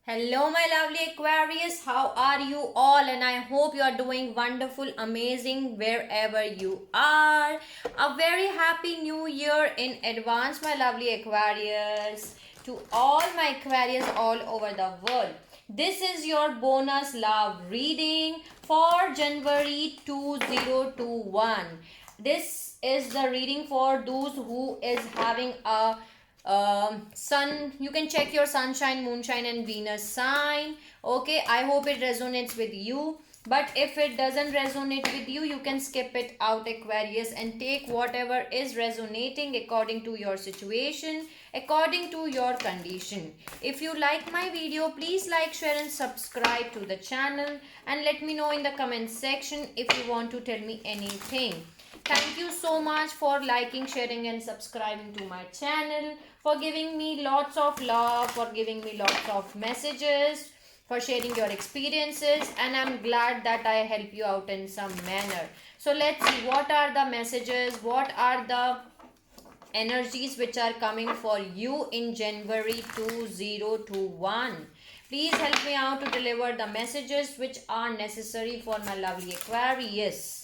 Hello, my lovely Aquarius. How are you all? And I hope you are doing wonderful, amazing wherever you are. A very happy new year in advance, my lovely Aquarius. To all my Aquarius all over the world. This is your bonus love reading for January 2021. This is the reading for those who is having a sun. You can check your sunshine, moonshine and Venus sign. Okay, I hope it resonates with you, but if it doesn't resonate with you, you can skip it out, Aquarius, and take whatever is resonating according to your situation, according to your condition. If you like my video, please like, share and subscribe to the channel, and let me know in the comment section if you want to tell me anything. Thank you so much for liking, sharing and subscribing to my channel, for giving me lots of love, for giving me lots of messages, for sharing your experiences, and I'm glad that I help you out in some manner. So let's see what are the messages, what are the energies which are coming for you in January 2021. Please help me out to deliver the messages which are necessary for my lovely Aquarius.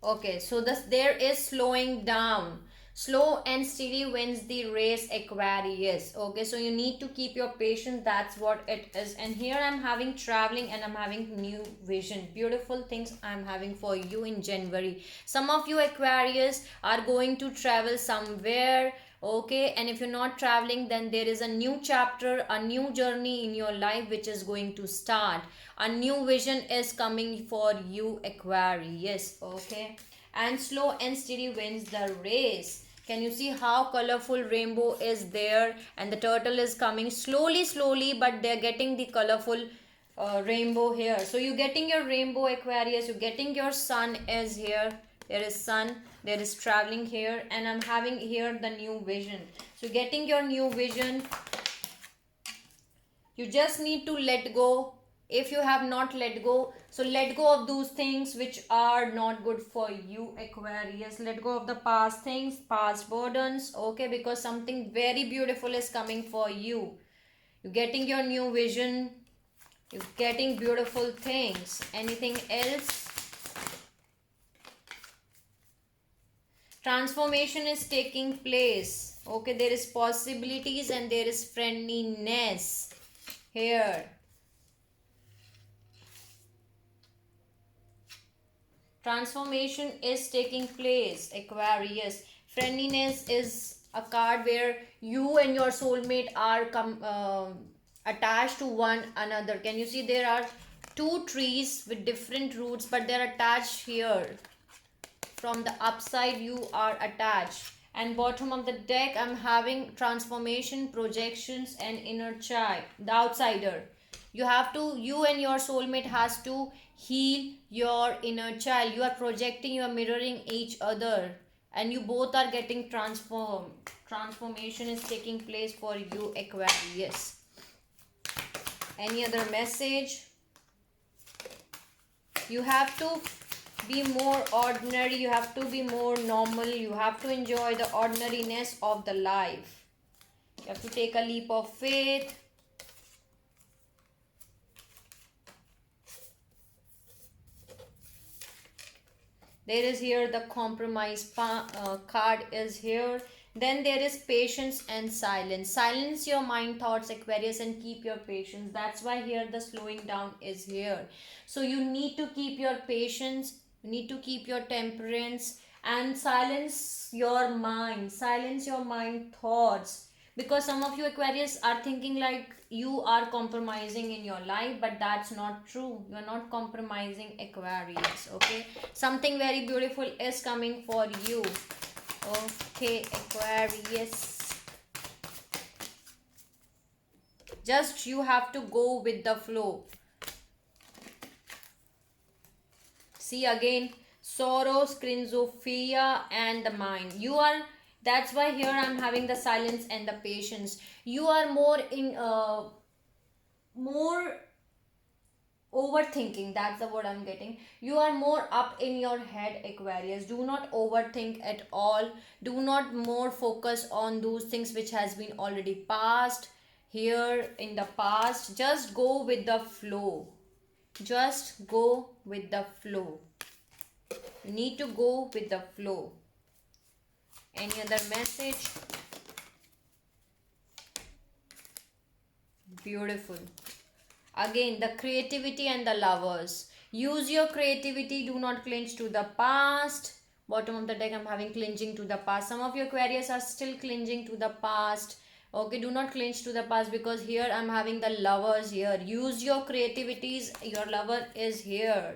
Okay, so there is slowing down. Slow and steady wins the race, Aquarius. Okay, so you need to keep your patience. That's what it is. And here I'm having traveling and I'm having new vision. Beautiful things I'm having for you in January. Some of you Aquarius are going to travel somewhere. Okay, and if you're not traveling, then there is a new chapter, a new journey in your life which is going to start. A new vision is coming for you, Aquarius. Okay, and slow and steady wins the race. Can you see how colorful rainbow is there? And the turtle is coming slowly, but they're getting the colorful rainbow here. So you're getting your rainbow, Aquarius. You're getting your sun is here. There is sun, there is traveling here, and I'm having here the new vision. So getting your new vision, you just need to let go. If you have not let go, so let go of those things which are not good for you, Aquarius. Let go of the past things, past burdens. Okay, because something very beautiful is coming for you. You're getting your new vision, you're getting beautiful things. Anything else? Transformation is taking place. Okay, there is possibilities and there is friendliness here. Transformation is taking place, Aquarius. Friendliness is a card where you and your soulmate are attached to one another. Can you see there are two trees with different roots, but they're attached here. From the upside you are attached, and bottom of the deck I'm having transformation, projections and inner child, the outsider. You and your soulmate has to heal your inner child. You are projecting, you are mirroring each other, and you both are getting transformed. Transformation is taking place for you, Aquarius. Any other message? You have to be more ordinary, you have to be more normal, you have to enjoy the ordinariness of the life. You have to take a leap of faith. There is here the compromise card is here. Then there is patience and silence. Silence your mind thoughts, Aquarius, and keep your patience. That's why here the slowing down is here. So you need to keep your patience, you need to keep your temperance, and silence your mind thoughts, because some of you Aquarius are thinking like you are compromising in your life, but that's not true. You're not compromising, Aquarius. Okay, something very beautiful is coming for you. Okay, Aquarius, just you have to go with the flow. See again, sorrow, schizophrenia and the mind. You are, that's why here I'm having the silence and the patience. You are more in more Overthinking, that's the word I'm getting. You are more up in your head, Aquarius. Do not overthink at all. Do not more focus on those things which has been already passed here in the past. Just go with the flow. Just go with the flow. You need to go with the flow. Any other message? Beautiful. Again, the creativity and the lovers. Use your creativity. Do not clinch to the past. Bottom of the deck, I'm having clinging to the past. Some of your Aquarius are still clinging to the past. Okay, do not clinch to the past, because here I'm having the lovers here. Use your creativities. Your lover is here.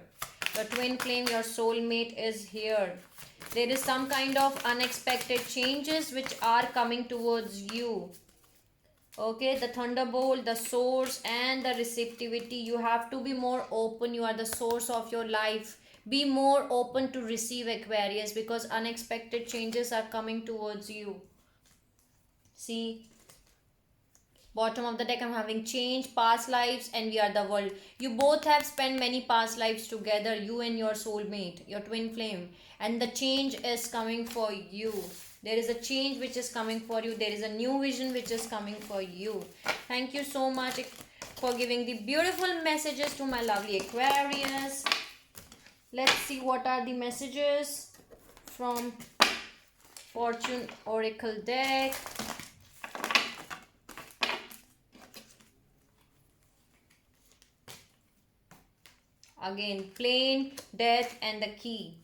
Your twin flame, your soulmate is here. There is some kind of unexpected changes which are coming towards you. Okay, the thunderbolt, the source, and the receptivity. You have to be more open. You are the source of your life. Be more open to receive, Aquarius, because unexpected changes are coming towards you. See, bottom of the deck, I'm having change, past lives, and we are the world. You both have spent many past lives together, you and your soulmate, your twin flame, and the change is coming for you. There is a change which is coming for you. There is a new vision which is coming for you. Thank you so much for giving the beautiful messages to my lovely Aquarius. Let's see what are the messages from Fortune Oracle deck. Again, plane, death, and the key.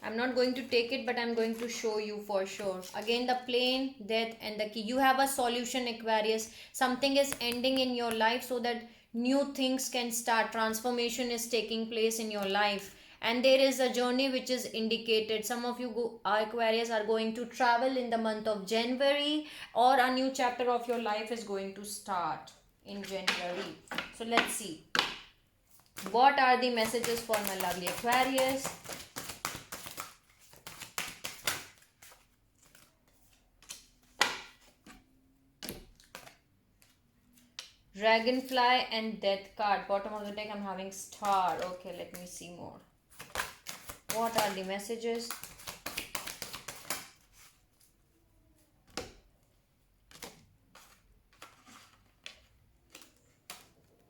I'm not going to take it, but I'm going to show you for sure. Again, the plane, death, and the key. You have a solution, Aquarius. Something is ending in your life so that new things can start. Transformation is taking place in your life. And there is a journey which is indicated. Some of you Aquarius are going to travel in the month of January, or a new chapter of your life is going to start in January. So let's see. What are the messages for my lovely Aquarius? Dragonfly and death card. Bottom of the deck, I'm having star. Okay, let me see more. What are the messages?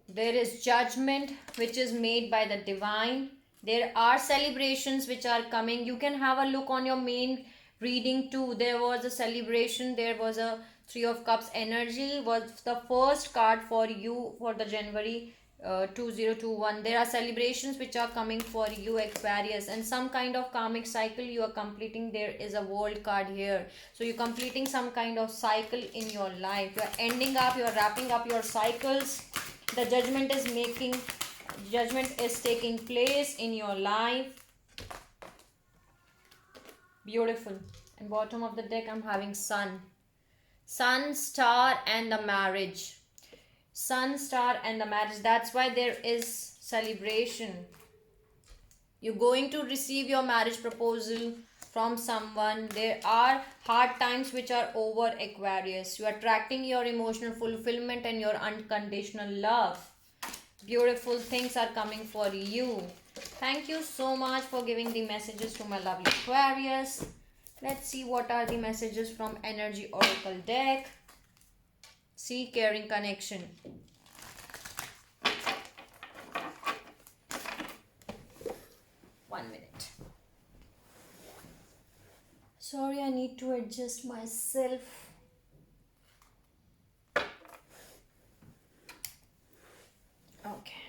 There is judgment which is made by the divine. There are celebrations which are coming. You can have a look on your main reading too. There was a celebration. There was a Three of Cups energy was the first card for you for the January 2021. There are celebrations which are coming for you, Aquarius, and some kind of karmic cycle you are completing. There is a world card here. So you're completing some kind of cycle in your life. You are ending up, you are wrapping up your cycles. The judgment is taking place in your life. Beautiful. And bottom of the deck, I'm having sun, star, and the marriage. Sun, star, and the marriage. That's why there is celebration. You're going to receive your marriage proposal from someone. There are hard times which are over, Aquarius. You are attracting your emotional fulfillment and your unconditional love. Beautiful things are coming for you. Thank you so much for giving the messages to my lovely Aquarius. Let's see what are the messages from Energy Oracle deck. See, caring connection. One minute. Sorry, I need to adjust myself. Okay.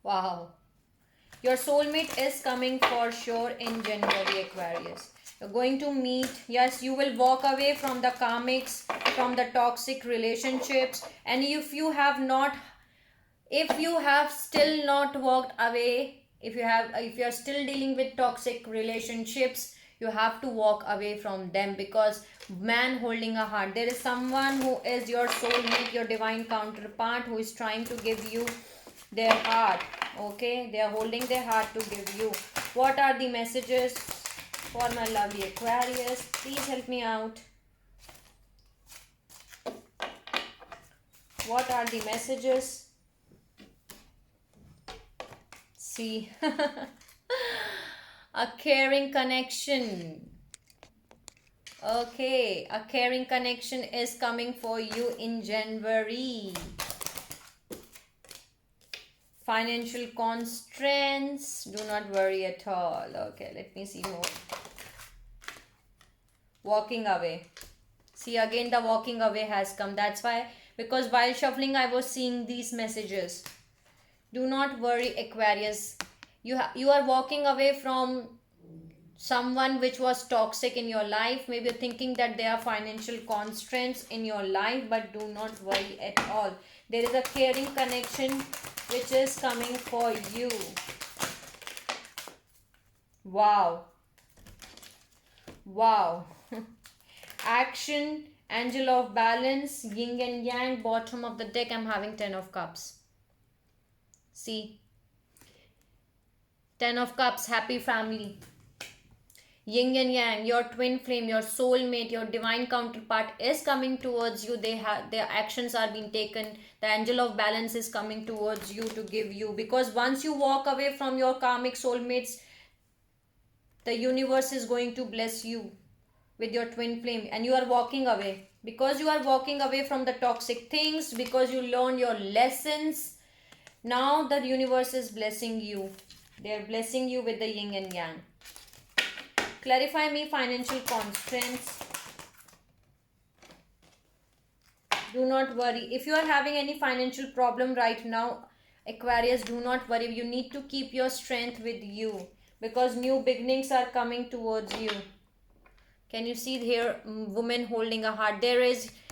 Wow. Your soulmate is coming for sure in January, Aquarius. You're going to meet. Yes, you will walk away from the karmics, from the toxic relationships. And if you have still not walked away, if you are still dealing with toxic relationships, you have to walk away from them, because man holding a heart. There is someone who is your soulmate, your divine counterpart, who is trying to give you their heart. Okay, they are holding their heart to give you. What are the messages for my lovely Aquarius? Please help me out. What are the messages? See, a caring connection. Okay, a caring connection is coming for you in January. Financial constraints, do not worry at all. Okay, let me see more. Walking away. See, again the walking away has come. That's why, because while shuffling I was seeing these messages. Do not worry, Aquarius. You are walking away from someone which was toxic in your life. Maybe you're thinking that there are financial constraints in your life, but do not worry at all. There is a caring connection which is coming for you. Wow. Wow. Action, angel of balance, yin and yang, bottom of the deck. I'm having 10 of cups. See, 10 of cups, happy family. Yin and yang, your twin flame, your soulmate, your divine counterpart is coming towards you. Their actions are being taken. The angel of balance is coming towards you to give you, because once you walk away from your karmic soulmates, the universe is going to bless you with your twin flame, and you are walking away because you are walking away from the toxic things, because you learned your lessons. Now the universe is blessing you. They are blessing you with the yin and yang. Clarify me financial constraints. Do not worry. If you are having any financial problem right now, Aquarius, do not worry. You need to keep your strength with you, because new beginnings are coming towards you. Can you see here, woman holding a heart?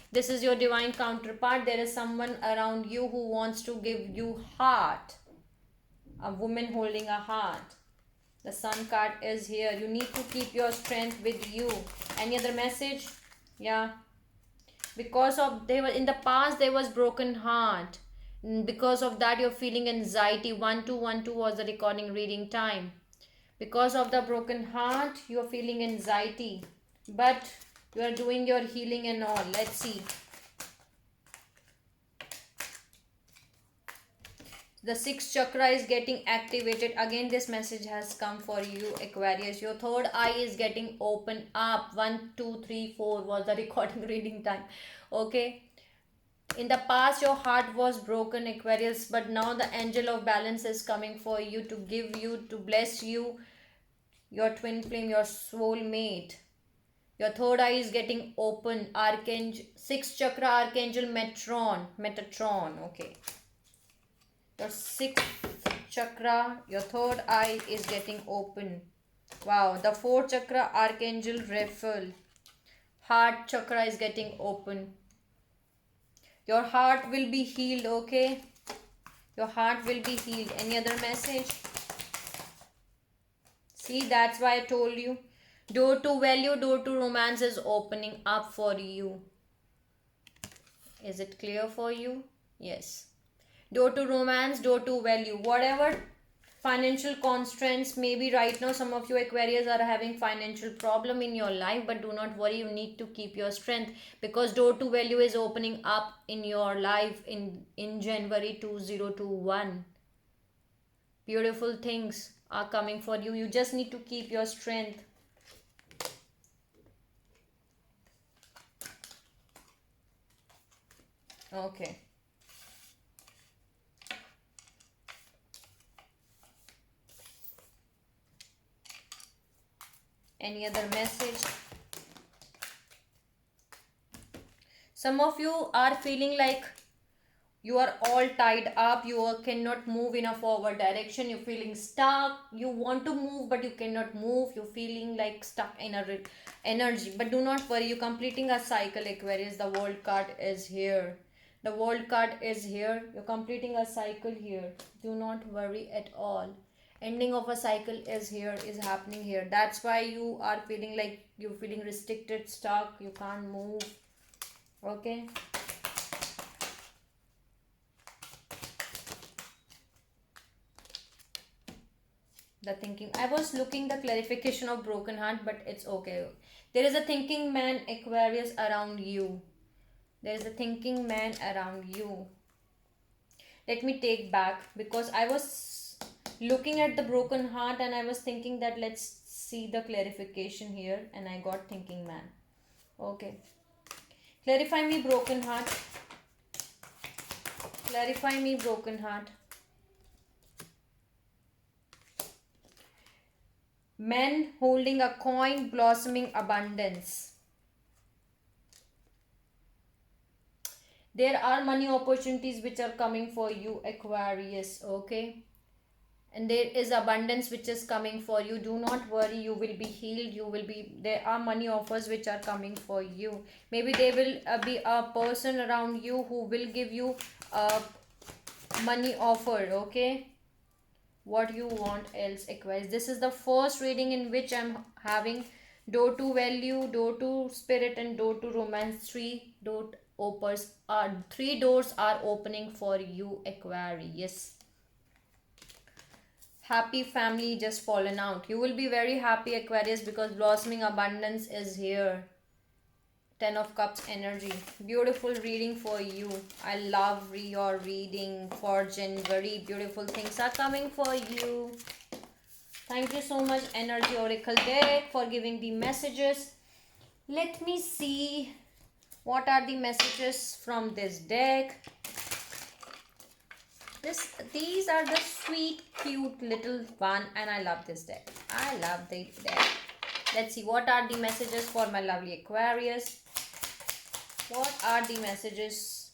This is your divine counterpart. There is someone around you who wants to give you heart. A woman holding a heart. The sun card is here. You need to keep your strength with you. Any other message? Yeah. Because of in the past there was broken heart. Because of that you're feeling anxiety. 1212 was the recording reading time. Because of the broken heart you're feeling anxiety. But you are doing your healing and all. Let's see. The sixth chakra is getting activated. Again, this message has come for you, Aquarius. Your third eye is getting open up. 1, 2, 3, 4 was the recording reading time. Okay. In the past, your heart was broken, Aquarius. But now the angel of balance is coming for you to give you, to bless you, your twin flame, your soul mate. Your third eye is getting open. Archangel, sixth chakra, Archangel Metatron. Okay. Your sixth chakra, your third eye is getting open. Wow. The fourth chakra, Archangel Raphael. Heart chakra is getting open. Your heart will be healed, okay? Your heart will be healed. Any other message? See, that's why I told you. Door to value, door to romance is opening up for you. Is it clear for you? Yes. Door to romance, door to value. Whatever financial constraints, maybe right now some of you Aquarius are having financial problem in your life, but do not worry. You need to keep your strength, because door to value is opening up in your life in January 2021. Beautiful things are coming for you. You just need to keep your strength. Okay. Any other message? Some of you are feeling like you are all tied up. You cannot move in a forward direction. You're feeling stuck. You want to move, but you cannot move. You're feeling like stuck in a energy. But do not worry. You're completing a cycle, Aquarius. The world card is here. The world card is here. You're completing a cycle here. Do not worry at all. Ending of a cycle is here, is happening here. That's why you are feeling like you're feeling restricted, stuck. You can't move. Okay. The thinking. I was looking the clarification of broken heart, but it's okay. There is a thinking man, Aquarius, around you. There is a thinking man around you. Let me take back, because I was looking at the broken heart, and I was thinking that let's see the clarification here, and I got thinking man. Okay. Clarify me, broken heart. Clarify me, broken heart. Men holding a coin, blossoming abundance. There are money opportunities which are coming for you, Aquarius. Okay. And there is abundance which is coming for you. Do not worry, you will be healed. You will be, there are money offers which are coming for you. Maybe there will be a person around you who will give you a money offer. Okay, what you want else, Aquarius? This is the first reading in which I'm having door to value, door to spirit, and door to romance. Three doors are opening for you, Aquarius. Happy family just fallen out. You will be very happy, Aquarius, because blossoming abundance is here. 10 of Cups energy. Beautiful reading for you. I love your reading for January. Beautiful things are coming for you. Thank you so much, Energy Oracle deck, for giving the messages. Let me see what are the messages from this deck. These are the sweet, cute little one, and I love this deck. I love the deck. Let's see what are the messages for my lovely Aquarius. What are the messages?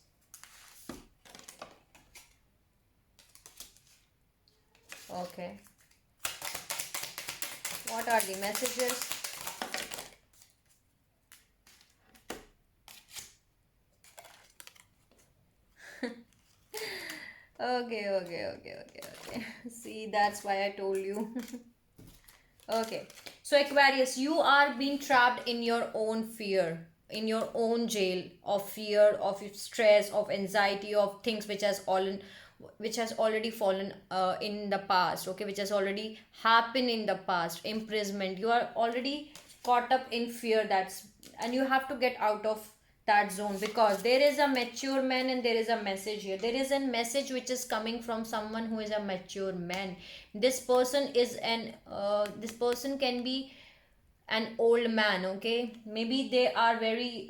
Okay. What are the messages? Okay. See, that's why I told you. Okay. So Aquarius, you are being trapped in your own fear, in your own jail of fear, of stress, of anxiety, of things which has already fallen in the past. Okay, which has already happened in the past. Imprisonment. You are already caught up in fear. And you have to get out of that zone, because there is a mature man and there is a message here. There is a message which is coming from someone who is a mature man. This person can be an old man. Okay, maybe they are very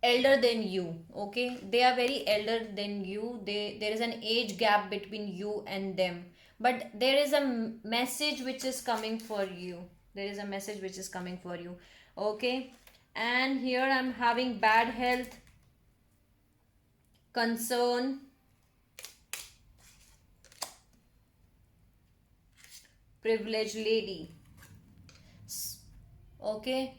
elder than you. Okay, they are very elder than you. There is an age gap between you and them, but there is a message which is coming for you. There is a message which is coming for you. Okay, and here I'm having bad health, concern, privileged lady. Okay,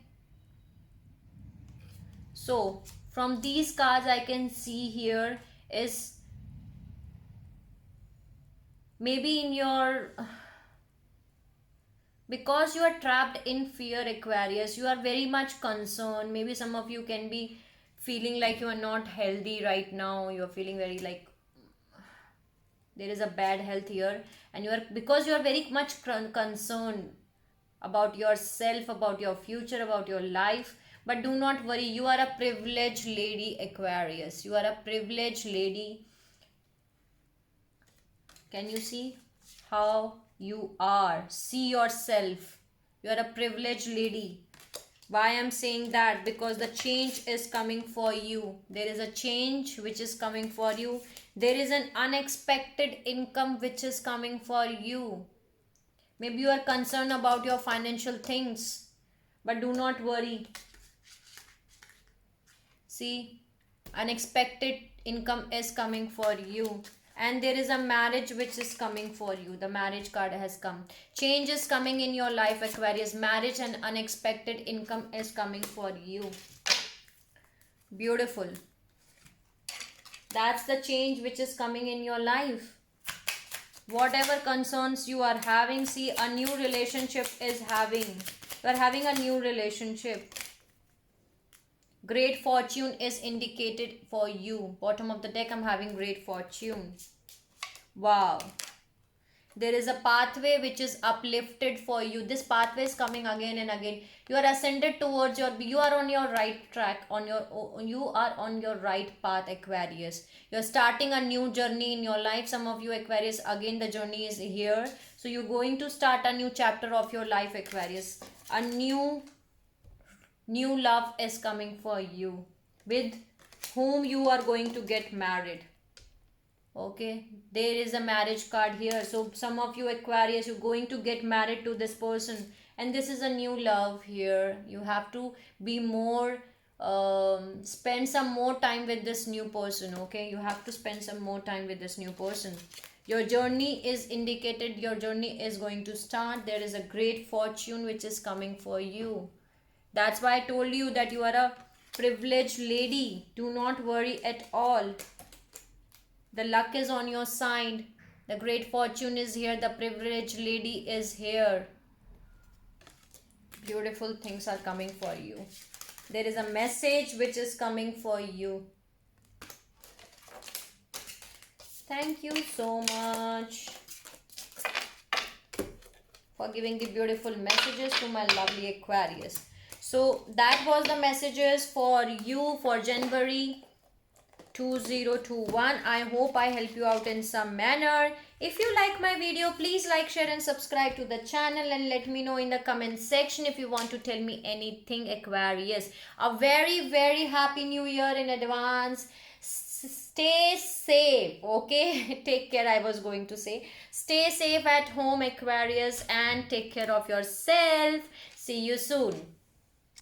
so from these cards I can see here is maybe in your, because you are trapped in fear, Aquarius, you are very much concerned. Maybe some of you can be feeling like you are not healthy right now. You are feeling very like there is a bad health here, and because you are very much concerned about yourself, about your future, about your life. But do not worry, you are a privileged lady, Aquarius. You are a privileged lady. Can you see how you are? See yourself. You are a privileged lady. Why I'm saying that? Because the change is coming for you. There is a change which is coming for you. There is an unexpected income which is coming for you. Maybe you are concerned about your financial things, but do not worry. See, unexpected income is coming for you. And there is a marriage which is coming for you. The marriage card has come. Change is coming in your life, Aquarius. Marriage and unexpected income is coming for you. Beautiful. That's the change which is coming in your life. Whatever concerns you are having, see, a new relationship is having. You are having a new relationship. Great fortune is indicated for you. Bottom of the deck, I'm having great fortune. Wow. There is a pathway which is uplifted for you. This pathway is coming again and again. You are ascended towards you are on your right track, you are on your right path, Aquarius. You're starting a new journey in your life. Some of you Aquarius, again the journey is here. So you're going to start a new chapter of your life, Aquarius. A new love is coming for you, with whom you are going to get married. Okay, there is a marriage card here. So some of you Aquarius, you're going to get married to this person, and this is a new love here. You have to be more spend some more time with this new person. Okay, you have to spend some more time with this new person. Your journey is indicated. Your journey is going to start. There is a great fortune which is coming for you. That's why I told you that you are a privileged lady. Do not worry at all. The luck is on your side. The great fortune is here. The privileged lady is here. Beautiful things are coming for you. There is a message which is coming for you. Thank you so much for giving the beautiful messages to my lovely Aquarius. So that was the messages for you for January 2021. I hope I help you out in some manner. If you like my video, please like, share and subscribe to the channel, and let me know in the comment section if you want to tell me anything, Aquarius. A very, very happy new year in advance. Stay safe, okay? Take care, I was going to say. Stay safe at home, Aquarius, and take care of yourself. See you soon.